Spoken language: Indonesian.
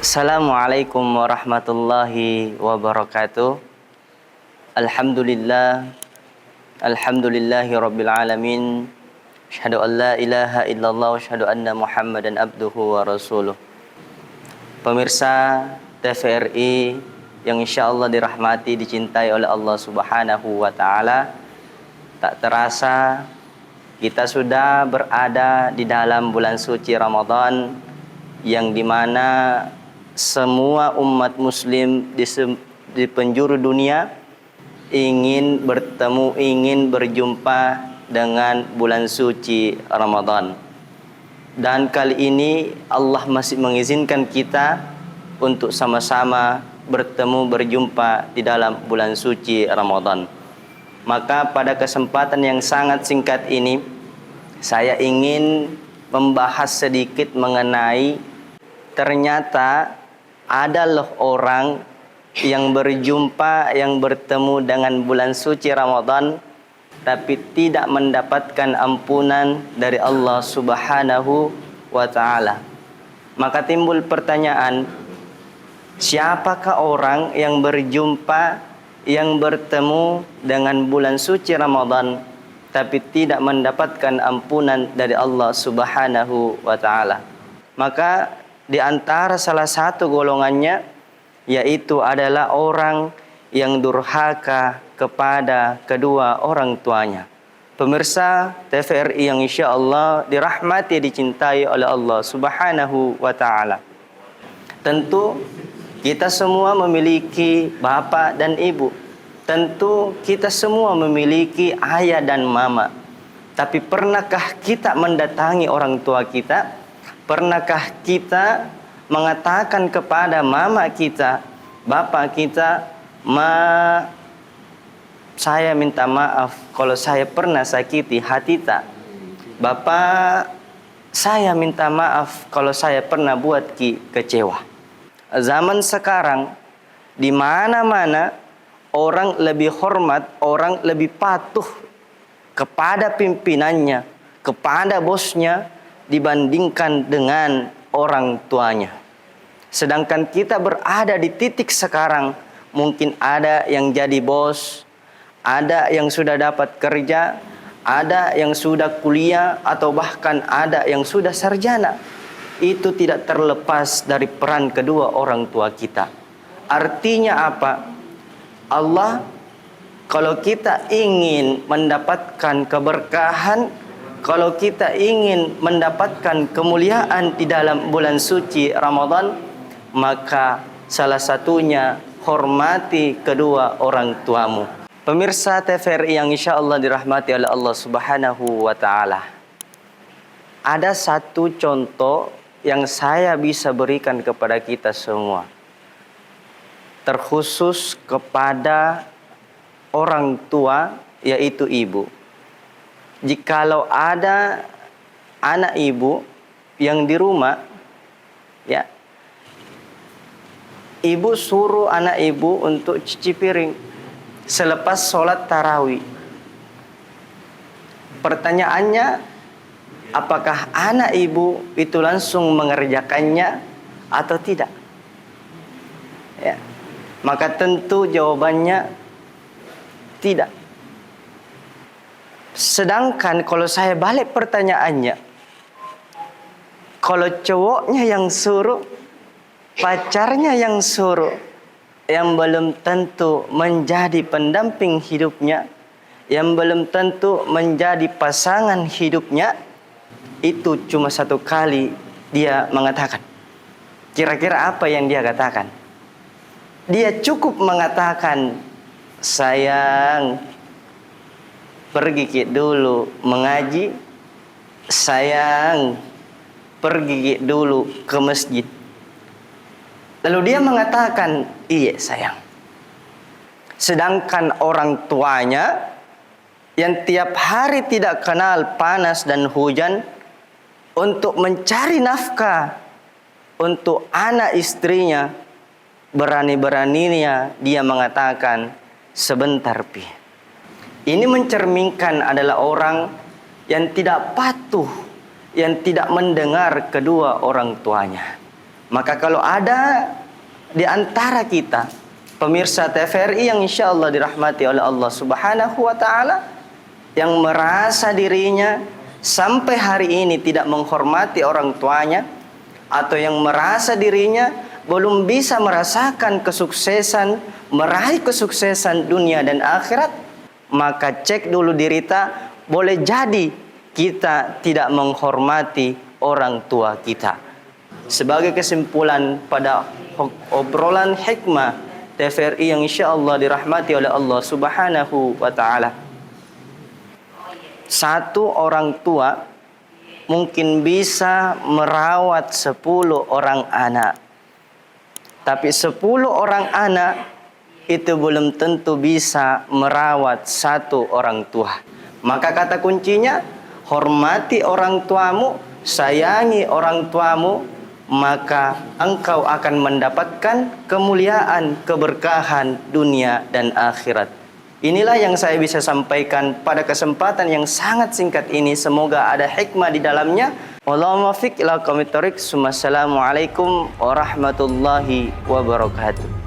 Assalamualaikum warahmatullahi wabarakatuh. Alhamdulillah. Alhamdulillahi rabbil alamin. Asyhadu an la ilaha illallah wa asyhadu anna Muhammadan abduhu wa rasuluh. Pemirsa TVRI yang insyaallah dirahmati, dicintai oleh Allah Subhanahu wa taala. Tak terasa kita sudah berada di dalam bulan suci Ramadan, yang dimana semua umat muslim di penjuru dunia ingin bertemu, ingin berjumpa dengan bulan suci Ramadan. Dan kali ini Allah masih mengizinkan kita untuk sama-sama bertemu, berjumpa di dalam bulan suci Ramadan. Maka pada kesempatan yang sangat singkat ini, saya ingin membahas sedikit mengenai ternyata ada loh orang yang berjumpa, yang bertemu dengan bulan suci Ramadan, tapi tidak mendapatkan ampunan dari Allah Subhanahu wa ta'ala. Maka timbul pertanyaan, siapakah orang yang berjumpa, yang bertemu dengan bulan suci Ramadan, tapi tidak mendapatkan ampunan dari Allah Subhanahu wa ta'ala? Maka di antara salah satu golongannya yaitu adalah orang yang durhaka kepada kedua orang tuanya. Pemirsa TVRI yang insyaallah dirahmati, dicintai oleh Allah Subhanahu wa ta'ala. Tentu kita semua memiliki bapak dan ibu. Tentu kita semua memiliki ayah dan mama. Tapi pernahkah kita mendatangi orang tua kita? Pernahkah kita mengatakan kepada mama kita, bapak kita, saya minta maaf kalau saya pernah sakiti hati tak? Bapak, saya minta maaf kalau saya pernah buat kecewa. Zaman sekarang, di mana-mana orang lebih hormat, orang lebih patuh kepada pimpinannya, kepada bosnya, dibandingkan dengan orang tuanya. Sedangkan kita berada di titik sekarang, mungkin ada yang jadi bos, ada yang sudah dapat kerja, ada yang sudah kuliah, atau bahkan ada yang sudah sarjana. Itu tidak terlepas dari peran kedua orang tua kita. Artinya apa? Allah, kalau kita ingin mendapatkan keberkahan, kalau kita ingin mendapatkan kemuliaan di dalam bulan suci Ramadan, maka salah satunya hormati kedua orang tuamu. Pemirsa TVRI yang insyaallah dirahmati oleh Allah Subhanahu wa ta'ala. Ada satu contoh yang saya bisa berikan kepada kita semua, terkhusus kepada orang tua, yaitu ibu. Jikalau ada anak ibu yang di rumah, ya, ibu suruh anak ibu untuk cuci piring selepas sholat tarawih. Pertanyaannya, apakah anak ibu itu langsung mengerjakannya atau tidak? Ya. Maka tentu jawabannya tidak. Sedangkan kalau saya balik pertanyaannya, kalau cowoknya yang suruh, pacarnya yang suruh, yang belum tentu menjadi pendamping hidupnya, yang belum tentu menjadi pasangan hidupnya, itu cuma satu kali dia mengatakan. Kira-kira apa yang dia katakan? Dia cukup mengatakan, sayang, pergi dulu mengaji, sayang, pergi dulu ke masjid. Lalu dia mengatakan, iya sayang. Sedangkan orang tuanya yang tiap hari tidak kenal panas dan hujan, untuk mencari nafkah untuk anak istrinya, berani-beraninya dia mengatakan, sebentar pi. Ini mencerminkan adalah orang yang tidak patuh, yang tidak mendengar kedua orang tuanya. Maka kalau ada di antara kita pemirsa TVRI yang insya Allah dirahmati oleh Allah Subhanahu wa Ta'ala, yang merasa dirinya sampai hari ini tidak menghormati orang tuanya, atau yang merasa dirinya belum bisa merasakan kesuksesan, meraih kesuksesan dunia dan akhirat, maka cek dulu diri kita. Boleh jadi kita tidak menghormati orang tua kita. Sebagai kesimpulan pada obrolan hikmah TVRI yang insya Allah dirahmati oleh Allah Subhanahu wa Ta'ala, satu orang tua mungkin bisa merawat 10 orang anak, tapi 10 orang anak itu belum tentu bisa merawat satu orang tua. Maka kata kuncinya, hormati orang tuamu, sayangi orang tuamu, maka engkau akan mendapatkan kemuliaan, keberkahan dunia dan akhirat. Inilah yang saya bisa sampaikan pada kesempatan yang sangat singkat ini. Semoga ada hikmah di dalamnya. Wallahul muwaffiq ila aqwamit thoriq. Assalamualaikum warahmatullahi wabarakatuh.